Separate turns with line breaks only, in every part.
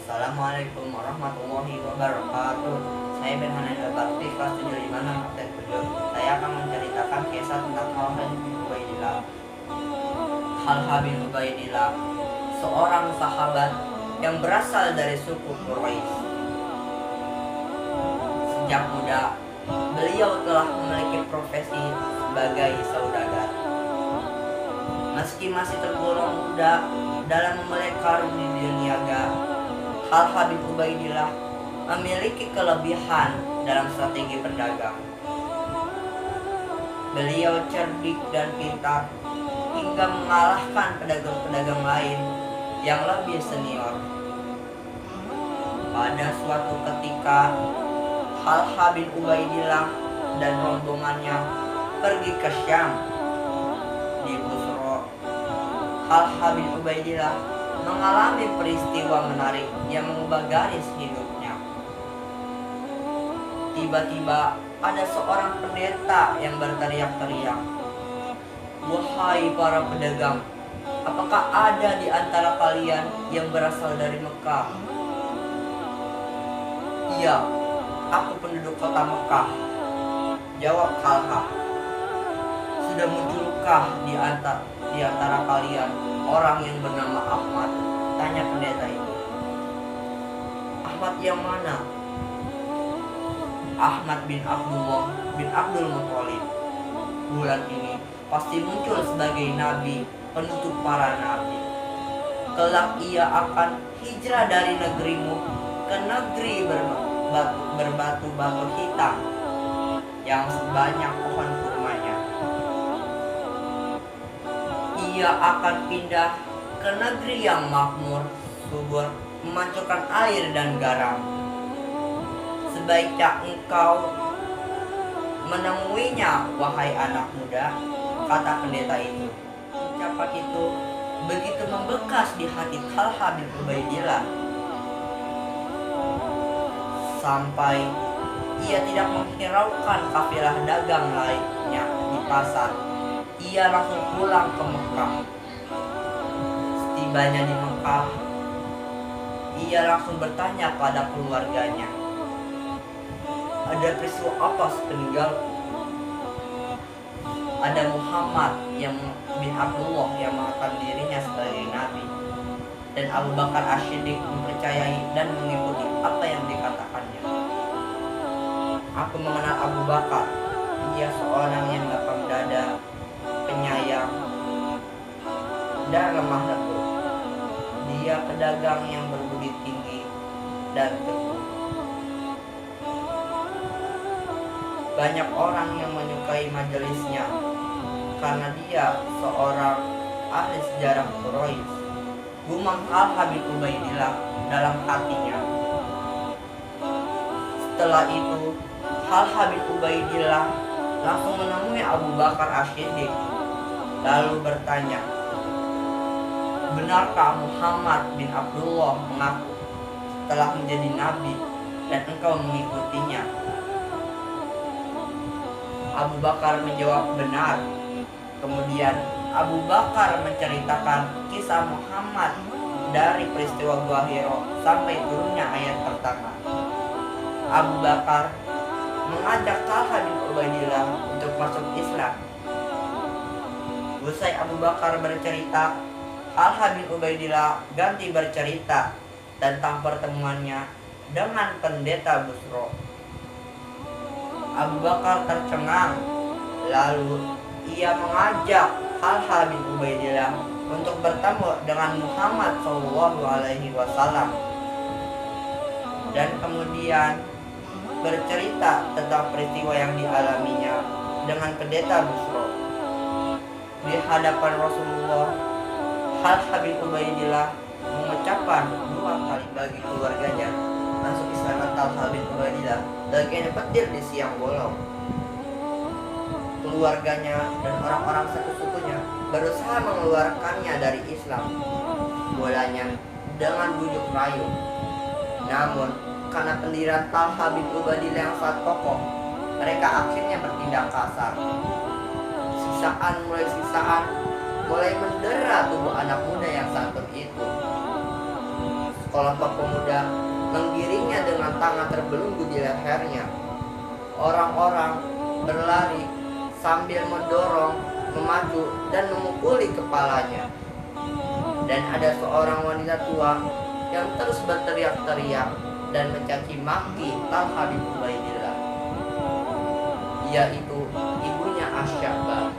Assalamualaikum warahmatullahi wabarakatuh. Saya Benhanan Al-Bakti, kelas 756 absen 7. Saya akan menceritakan kisah tentang Talha bin Ubaidillah. Talha bin Ubaidillah, seorang sahabat yang berasal dari suku Quraisy. Sejak muda, beliau telah memiliki profesi sebagai saudagar. Meski masih tergolong muda dalam memelihara karir di dunia niaga, Talha bin Ubaidillah memiliki kelebihan dalam strategi berdagang. Beliau cerdik dan pintar hingga mengalahkan pedagang-pedagang lain yang lebih senior. Pada suatu ketika, Talha bin Ubaidillah dan rombongannya pergi ke Syam. Di Busra, Talha bin Ubaidillah mengalami peristiwa menarik yang mengubah garis hidupnya. Tiba-tiba ada seorang pendeta yang berteriak-teriak, "Wahai para pedagang, apakah ada di antara kalian yang berasal dari Mekah?" "Iya, aku penduduk kota Mekah," jawab Talha. "Sudah munculkah di antara kalian orang yang bernama Ahmad?" tanya pendeta itu. "Ahmad yang mana?" "Ahmad bin Abdullah bin Abdul Muthalib. Bulan ini pasti muncul sebagai nabi penutup para nabi. Kelak ia akan hijrah dari negerimu ke negeri berbatu-batu hitam yang sebanyak pohon kurmanya. Ia akan pindah ke negeri yang makmur, subur, memancarkan air dan garam. Sebaiknya engkau menemuinya, wahai anak muda," kata pendeta itu. Ucapan itu begitu membekas di hati Talha bin Ubaidillah sampai ia tidak menghiraukan kafilah dagang lainnya di pasar. Ia langsung pulang ke Mekah. Setibanya di Mekah, ia langsung bertanya pada keluarganya, "Ada peristiwa apa sepeninggalku?" "Ada Muhammad bin Abdullah yang mengatakan dirinya sebagai nabi, dan Abu Bakar As-Siddiq mempercayai dan mengikuti apa yang dikatakannya. Aku mengenal Abu Bakar. Dia seorang yang lapang dada, penyayang, dan lemah lembut. Dia pedagang yang berbudi tinggi dan teguh. Banyak orang yang menyukai majelisnya karena dia seorang ahli sejarah Quraisy," gumam Talha bin Ubaidillah dalam hatinya. Setelah itu, Talha bin Ubaidillah langsung menemui Abu Bakar As-Siddiq lalu bertanya, "Benarkah Muhammad bin Abdullah mengaku telah menjadi nabi dan engkau mengikutinya?" Abu Bakar menjawab, "Benar." Kemudian Abu Bakar menceritakan kisah Muhammad dari peristiwa Gua Hira sampai turunnya ayat pertama. Abu Bakar mengajak Talha bin Ubaidillah untuk masuk Islam. Usai Abu Bakar bercerita, Talha bin Ubaidillah ganti bercerita tentang pertemuannya dengan pendeta Busra. Abu Bakar tercengang, lalu ia mengajak Talha bin Ubaidillah untuk bertemu dengan Muhammad SAW dan kemudian bercerita tentang peristiwa yang dialaminya dengan pendeta Busra. Di hadapan Rasulullah, Talha bin Ubaidillah mengucapkan 2 kali bagi keluarganya masuk Islam. Talha bin Ubaidillah bagian petir di siang bolong. Keluarganya dan orang-orang sukunya berusaha mengeluarkannya dari Islam, mulanya dengan bujuk rayu. Namun karena pendirian Talha bin Ubaidillah yang sangat kokoh, mereka akhirnya bertindak kasar. Sisaan mulai mendera tubuh anak muda yang santun itu. sekelompok pemuda menggiringnya dengan tangan terbelenggu di lehernya. Orang-orang berlari sambil mendorong, memacu, dan memukuli kepalanya. Dan ada seorang wanita tua yang terus berteriak-teriak dan mencaci maki Talha bin Ubaidillah, yaitu ibunya Asy'abah.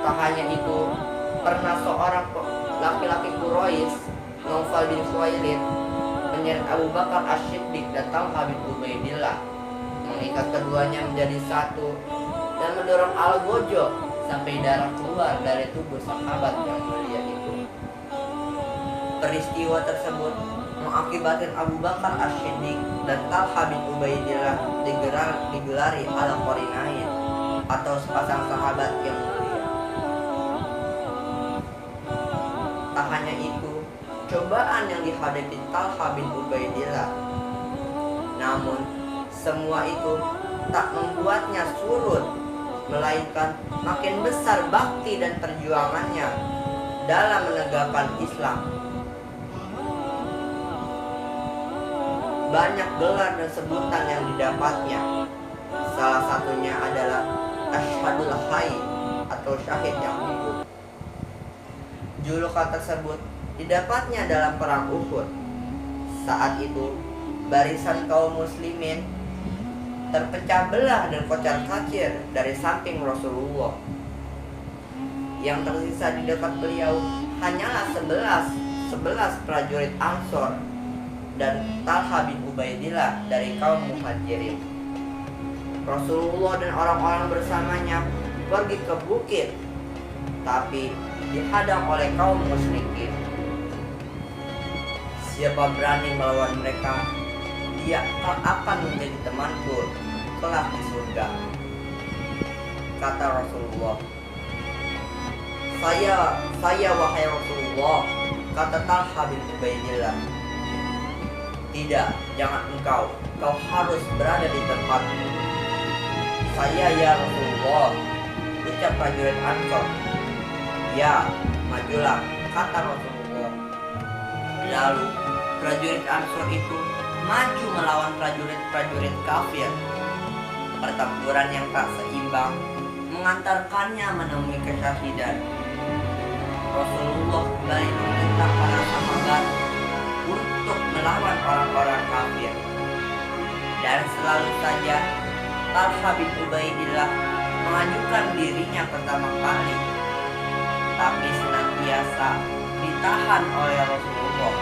Tak hanya itu, pernah seorang laki-laki Quraisy, Naufal bin Khuwailid, menyeret Abu Bakar As-Siddiq dan Talha bin Ubaidillah, mengikat keduanya menjadi satu dan mendorong Al-Gojo sampai darah keluar dari tubuh sahabat yang mulia itu. Peristiwa tersebut mengakibatkan Abu Bakar As-Siddiq dan Talha bin Ubaidillah digelari Al-Qarinain atau sepasang sahabat yang mulia. Tak hanya itu, cobaan yang dihadapi Talha bin Ubaidillah, namun semua itu tak membuatnya surut, melainkan makin besar bakti dan perjuangannya dalam menegakkan Islam. Banyak gelar dan sebutan yang didapatnya. Salah satunya adalah Asyhadul Hayy atau syahid yang hidup. Julukan tersebut didapatnya dalam perang Uhud. Saat itu barisan kaum muslimin terpecah belah dan kocar-kacir dari samping Rasulullah. Yang tersisa di dekat beliau hanyalah 11 prajurit Ansor dan Talha bin Ubaidillah dari kaum Muhajirin. Rasulullah dan orang-orang bersamanya pergi ke bukit, tapi dihadang oleh kaum musyrikin. Siapa berani melawan mereka, dia akan menjadi temanku kelak di surga, kata Rasulullah. Saya wahai Rasulullah, kata Talha bin Ubaidillah. Tidak, jangan engkau harus berada di tempatmu. Saya ya Rasulullah, ucap prajurit Ansor. Ya, majulah, kata Rasulullah. Lalu prajurit Ansor itu maju melawan prajurit kafir. Pertempuran yang tak seimbang mengantarkannya menemui kesyahidan. Rasulullah kembali meminta para sahabat untuk melawan orang-orang kafir. Dan selalu saja Talha bin Ubaidillah mengajukan dirinya pertama kali, tapi senantiasa ditahan oleh Rasulullah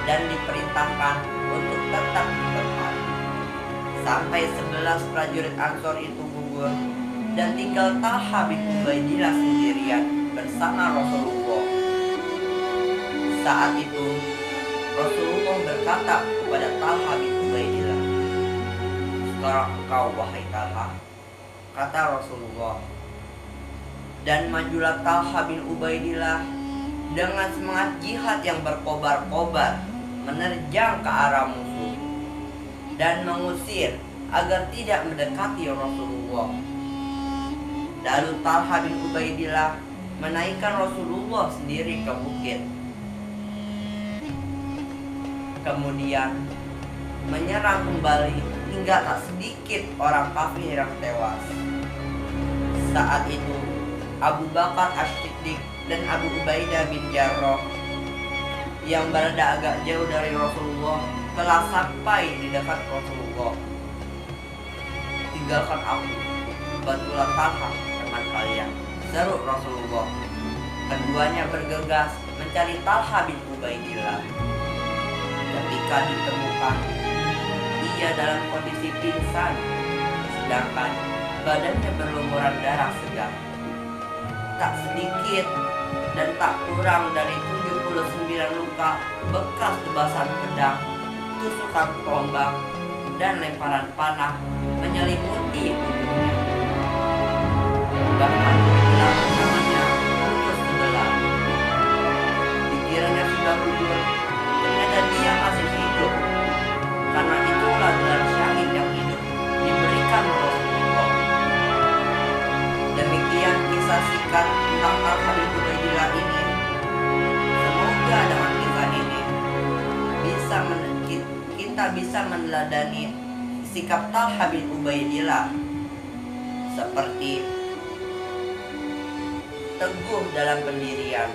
dan diperintahkan untuk tetap di tempat. Sampai 11 prajurit Ansor itu gugur dan tinggal Talha bin Ubaidillah sendirian bersama Rasulullah. Saat itu Rasulullah berkata kepada Talha bin Ubaidillah, "Sekarang engkau wahai Talha," kata Rasulullah. Dan majulah Talha bin Ubaidillah dengan semangat jihad yang berkobar-kobar menerjang ke arah musuh dan mengusir agar tidak mendekati Rasulullah. Lalu Talha bin Ubaidillah menaikkan Rasulullah sendiri ke bukit, kemudian menyerang kembali hingga tak sedikit orang kafir yang tewas. Saat itu Abu Bakar As-Siddiq dan Abu Ubaidah bin Jarrah yang berada agak jauh dari Rasulullah telah sampai di dekat Rasulullah. "Tinggalkan aku, bantulah Talha teman kalian," seru Rasulullah. Keduanya bergegas mencari Talha bin Ubaidillah. Ketika ditemukan, ia dalam kondisi pingsan, sedangkan badannya berlumuran darah segar. Tak sedikit dan tak kurang dari 79 luka bekas tebasan pedang, tusukan tombak, dan lemparan panah menyelimuti tubuhnya. Bahkan tulang tangannya putus sebelah. Dikiranya sudah gugur, ternyata dia masih hidup. Karena itulah gelar syahid yang hidup diberikan Rasulullah. Demikian kisah singkat tentang Talha bin Ubaidillah ini. Semoga dengan kisah ini kita bisa meneladani sikap Talha bin Ubaidillah seperti teguh dalam pendirian.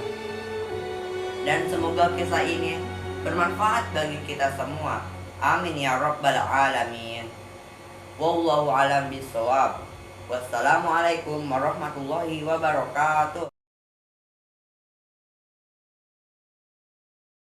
Dan semoga kisah ini bermanfaat bagi kita semua. Amin ya rabbal alamin. Wallahu alam bisawab. Wassalamualaikum warahmatullahi wabarakatuh.